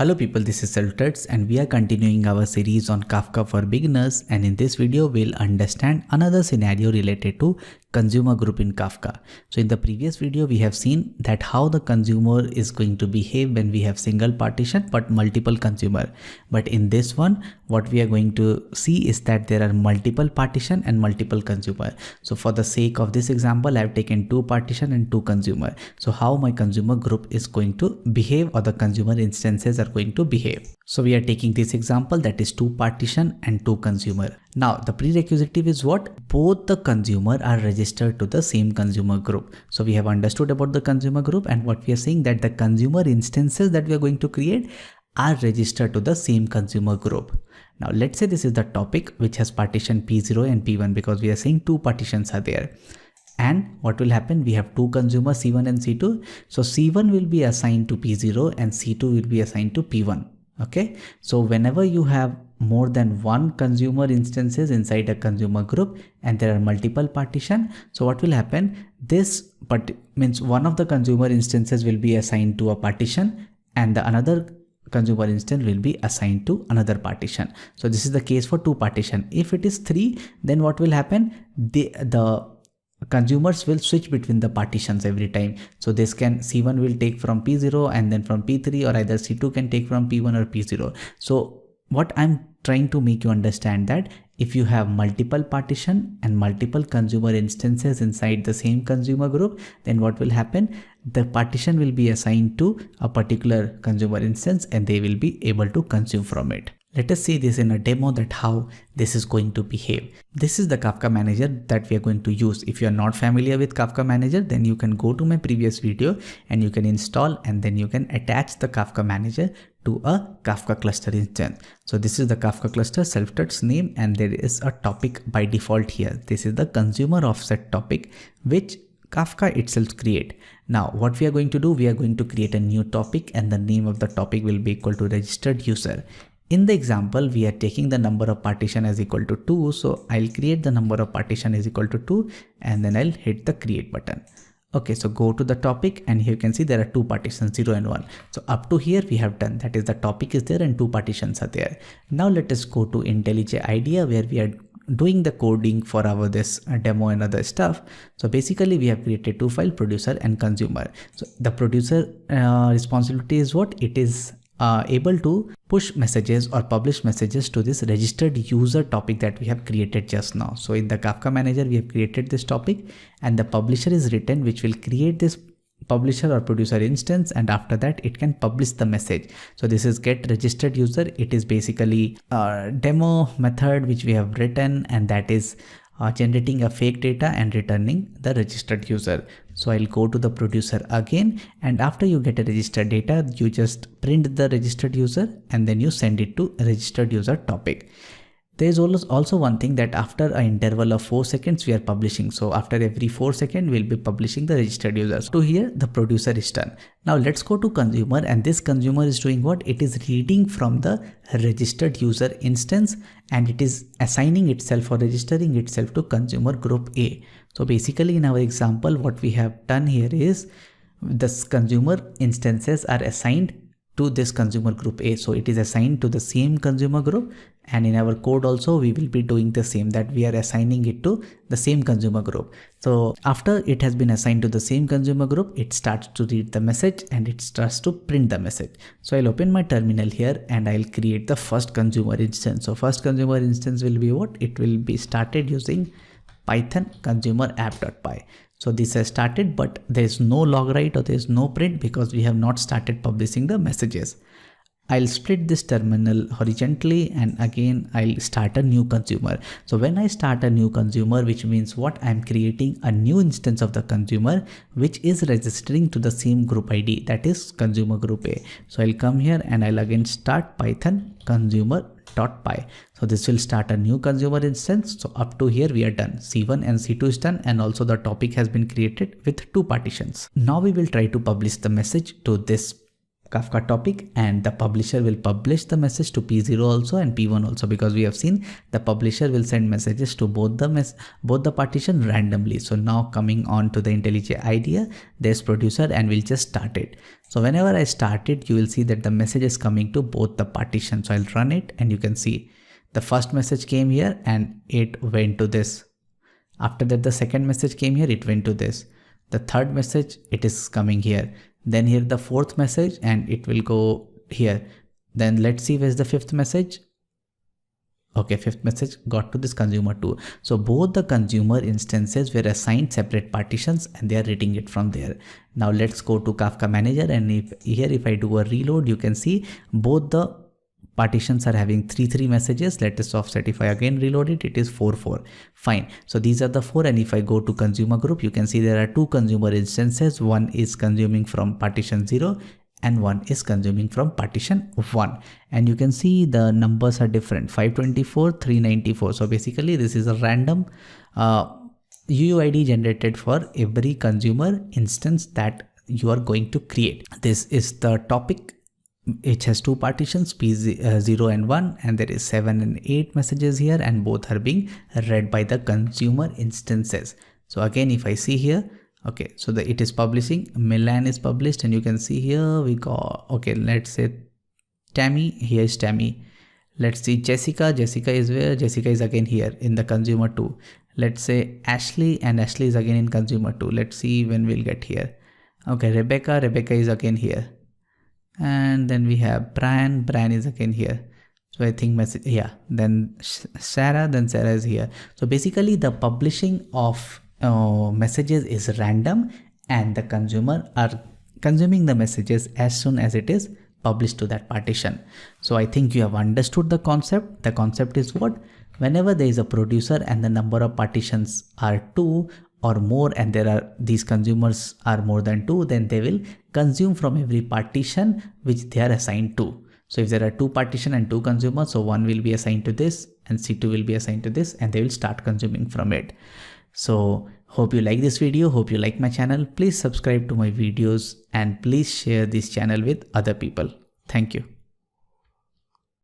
Hello people, this is Selftuts and we are continuing our series on Kafka for beginners, and in this video we'll understand another scenario related to consumer group in Kafka. So in the previous video we have seen that how the consumer is going to behave when we have single partition but multiple consumer. But in this one what we are going to see is that there are multiple partition and multiple consumer. So for the sake of this example I have taken two partition and two consumer. So how my consumer group is going to behave, or the consumer instances are going to behave. So we are taking this example, that is two partition and two consumer. Now the prerequisite is what? Both the consumer are registered to the same consumer group. So we have understood about the consumer group, and what we are saying that the consumer instances that we are going to create are registered to the same consumer group. Now let's say this is the topic which has partition P0 and P1, because we are saying two partitions are there. And what will happen? We have two consumers C1 and C2. So C1 will be assigned to P0 and C2 will be assigned to P1. Okay. So whenever you have more than one consumer instances inside a consumer group and there are multiple partition, so what will happen? This means one of the consumer instances will be assigned to a partition and the another consumer instance will be assigned to another partition. So this is the case for two partition. If it is three, then what will happen? The consumers will switch between the partitions every time. So this can C1 will take from P0 and then from P3, or either C2 can take from P1 or P0. So what I'm trying to make you understand that if you have multiple partition and multiple consumer instances inside the same consumer group, then what will happen? The partition will be assigned to a particular consumer instance and they will be able to consume from it. Let us see this in a demo, that how this is going to behave. This is the Kafka manager that we are going to use. If you are not familiar with Kafka manager, then you can go to my previous video and you can install, and then you can attach the Kafka manager to a Kafka cluster instance. So this is the Kafka cluster Selftuts name, and there is a topic by default here. This is the consumer offset topic which Kafka itself create. Now what we are going to do, we are going to create a new topic and the name of the topic will be equal to registered user. In the example, we are taking the number of partition as equal to 2. So I'll create the number of partition is equal to 2 and then I'll hit the create button. Okay, so go to the topic and here you can see there are two partitions 0 and 1. So up to here we have done, that is the topic is there and two partitions are there. Now let us go to IntelliJ IDEA where we are doing the coding for our this demo and other stuff. So basically we have created two files, producer and consumer. So the producer responsibility is what? It is able to push messages or publish messages to this registered user topic that we have created just now. So in the Kafka manager we have created this topic and the publisher is written, which will create this publisher or producer instance, and after that it can publish the message. So this is get registered user. It is basically a demo method which we have written, and that is generating a fake data and returning the registered user. So I'll go to the producer again, and after you get a registered data, you just print the registered user and then you send it to registered user topic. There is also one thing, that after an interval of 4 seconds we are publishing. So after every 4 seconds we'll be publishing the registered users. To here the producer is done. Now let's go to consumer, and this consumer is doing what? It is reading from the registered user instance and it is assigning itself or registering itself to consumer group A. So basically in our example what we have done here is this consumer instances are assigned to this consumer group A. So it is assigned to the same consumer group, and in our code also we will be doing the same, that we are assigning it to the same consumer group. So after it has been assigned to the same consumer group, it starts to read the message and it starts to print the message. So I'll open my terminal here and I'll create the first consumer instance. So first consumer instance will be what? It will be started using Python consumer app.py. So this has started, but there is no log write or there is no print because we have not started publishing the messages. I'll split this terminal horizontally and again I'll start a new consumer. So when I start a new consumer, which means what? I'm creating a new instance of the consumer which is registering to the same group ID, that is consumer group A. So I'll come here and I'll again start Python consumer.py. So this will start a new consumer instance. So up to here we are done. C1 and C2 is done, and also the topic has been created with two partitions. Now we will try to publish the message to this Kafka topic, and the publisher will publish the message to P0 also and P1 also, because we have seen the publisher will send messages to both the partition randomly. So now coming on to the IntelliJ IDEA, there's producer and we'll just start it. So whenever I start it, you will see that the message is coming to both the partitions. So I'll run it and you can see the first message came here and it went to this. After that, the second message came here, it went to this. The third message, it is coming here. Then here the fourth message and it will go here. Then let's see where's the fifth message. Okay, fifth message got to this consumer 2. So both the consumer instances were assigned separate partitions and they are reading it from there. Now let's go to Kafka Manager, and if I do a reload, you can see both the partitions are having 3 messages. Let us offset. If I again reload it, it is 4. Fine. So these are the 4, and if I go to consumer group, you can see there are 2 consumer instances. One is consuming from partition 0 and one is consuming from partition 1, and you can see the numbers are different, 524, 394. So basically this is a random UUID generated for every consumer instance that you are going to create. This is the topic. It has 2 partitions, P0 and 1, and there is 7 and 8 messages here, and both are being read by the consumer instances. So again, if I see here, okay, so it is publishing, Milan is published, and you can see here we got, okay, let's say Tammy, here is Tammy. Let's see Jessica is where? Jessica is again here in the consumer 2. Let's say Ashley, and Ashley is again in consumer 2. Let's see when we'll get here. Okay, Rebecca is again here. And then we have Brian is again here. So I think message, yeah, then Sarah is here. So basically the publishing of messages is random, and the consumer are consuming the messages as soon as it is published to that partition. So I think you have understood the concept. The concept is what? Whenever there is a producer and the number of partitions are 2 or more, and these consumers are more than 2, then they will consume from every partition which they are assigned to. So if there are 2 partition and 2 consumers, so one will be assigned to this and C2 will be assigned to this, and they will start consuming from it. So hope you like this video, hope you like my channel. Please subscribe to my videos and please share this channel with other people. Thank you.